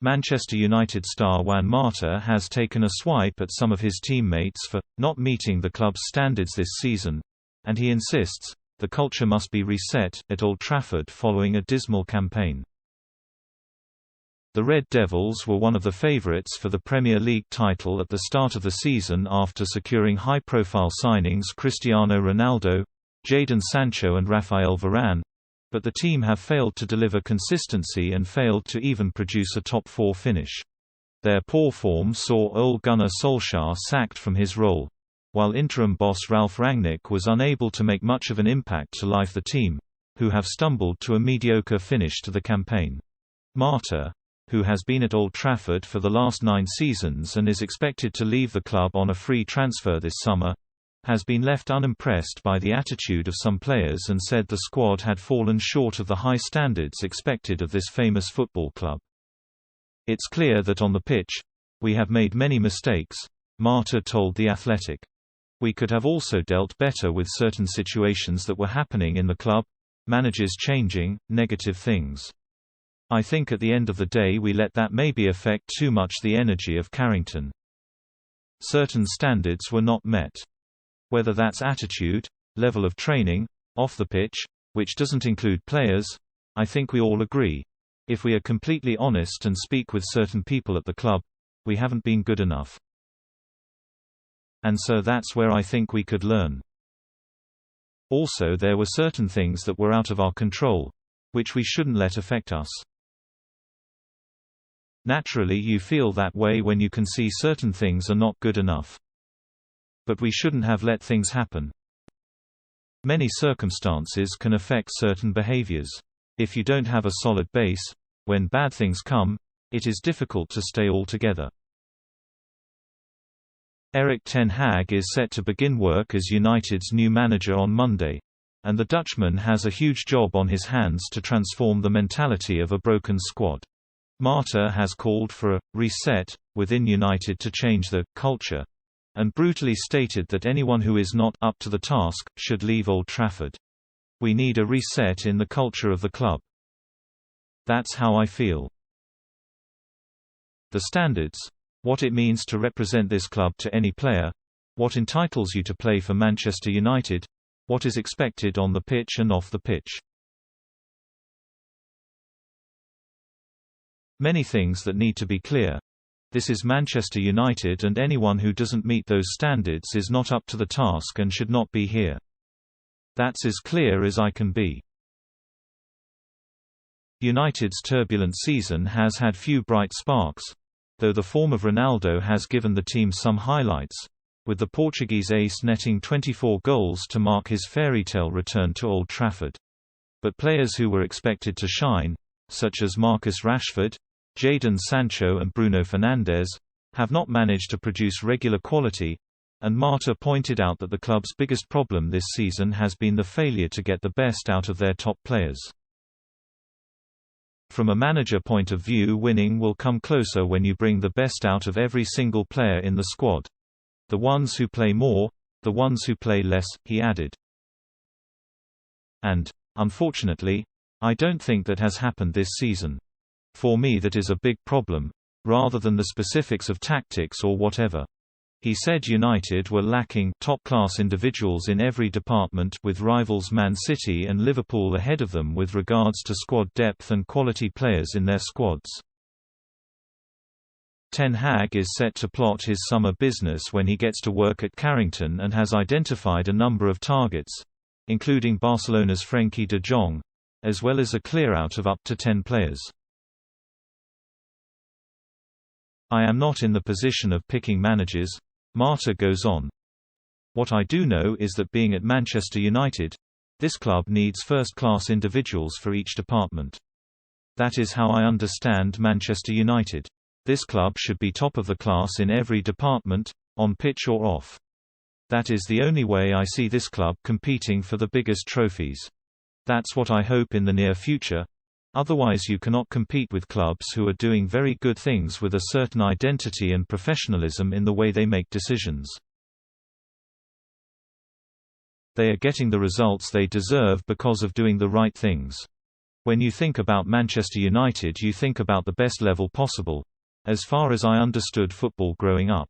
Manchester United star Juan Mata has taken a swipe at some of his teammates for not meeting the club's standards this season, and he insists the culture must be reset at Old Trafford following a dismal campaign. The Red Devils were one of the favourites for the Premier League title at the start of the season after securing high-profile signings Cristiano Ronaldo, Jadon Sancho and Raphael Varane, but the team have failed to deliver consistency and failed to even produce a top-4 finish. Their poor form saw Ole Gunnar Solskjaer sacked from his role, while interim boss Ralf Rangnick was unable to make much of an impact to life the team, who have stumbled to a mediocre finish to the campaign. Mata, who has been at Old Trafford for the last 9 seasons and is expected to leave the club on a free transfer this summer, has been left unimpressed by the attitude of some players and said the squad had fallen short of the high standards expected of this famous football club. "It's clear that on the pitch, we have made many mistakes," Mata told The Athletic. "We could have also dealt better with certain situations that were happening in the club, managers changing, negative things. I think at the end of the day we let that maybe affect too much the energy of Carrington. Certain standards were not met. Whether that's attitude, level of training, off the pitch, which doesn't include players, I think we all agree. If we are completely honest and speak with certain people at the club, we haven't been good enough. And so that's where I think we could learn. Also there were certain things that were out of our control, which we shouldn't let affect us. Naturally you feel that way when you can see certain things are not good enough. But we shouldn't have let things happen. Many circumstances can affect certain behaviours. If you don't have a solid base, when bad things come, it is difficult to stay all together." Erik ten Hag is set to begin work as United's new manager on Monday, and the Dutchman has a huge job on his hands to transform the mentality of a broken squad. Mata has called for a «reset» within United to change the «culture», and brutally stated that anyone who is not «up to the task» should leave Old Trafford. "We need a reset in the culture of the club. That's how I feel. The standards, what it means to represent this club to any player, what entitles you to play for Manchester United, what is expected on the pitch and off the pitch. Many things that need to be clear. This is Manchester United and anyone who doesn't meet those standards is not up to the task and should not be here. That's as clear as I can be." United's turbulent season has had few bright sparks, though the form of Ronaldo has given the team some highlights, with the Portuguese ace netting 24 goals to mark his fairytale return to Old Trafford. But players who were expected to shine, such as Marcus Rashford, Jadon Sancho and Bruno Fernandes, have not managed to produce regular quality, and Mata pointed out that the club's biggest problem this season has been the failure to get the best out of their top players. From a manager point of view, winning will come closer when you bring the best out of every single player in the squad. The ones who play more, the ones who play less, he added. And, unfortunately, I don't think that has happened this season. For me that is a big problem, rather than the specifics of tactics or whatever. He said United were lacking top-class individuals in every department, with rivals Man City and Liverpool ahead of them with regards to squad depth and quality players in their squads. Ten Hag is set to plot his summer business when he gets to work at Carrington and has identified a number of targets, including Barcelona's Frenkie de Jong, as well as a clearout of up to 10 players. "I am not in the position of picking managers," Mata goes on. "What I do know is that being at Manchester United, this club needs first-class individuals for each department. That is how I understand Manchester United. This club should be top of the class in every department, on pitch or off. That is the only way I see this club competing for the biggest trophies. That's what I hope in the near future. Otherwise you cannot compete with clubs who are doing very good things with a certain identity and professionalism in the way they make decisions. They are getting the results they deserve because of doing the right things. When you think about Manchester United, you think about the best level possible. As far as I understood football growing up.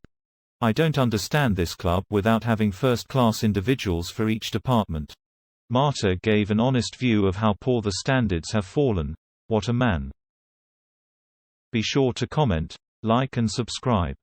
I don't understand this club without having first-class individuals for each department. Mata gave an honest view of how poor the standards have fallen. What a man. Be sure to comment, like and subscribe.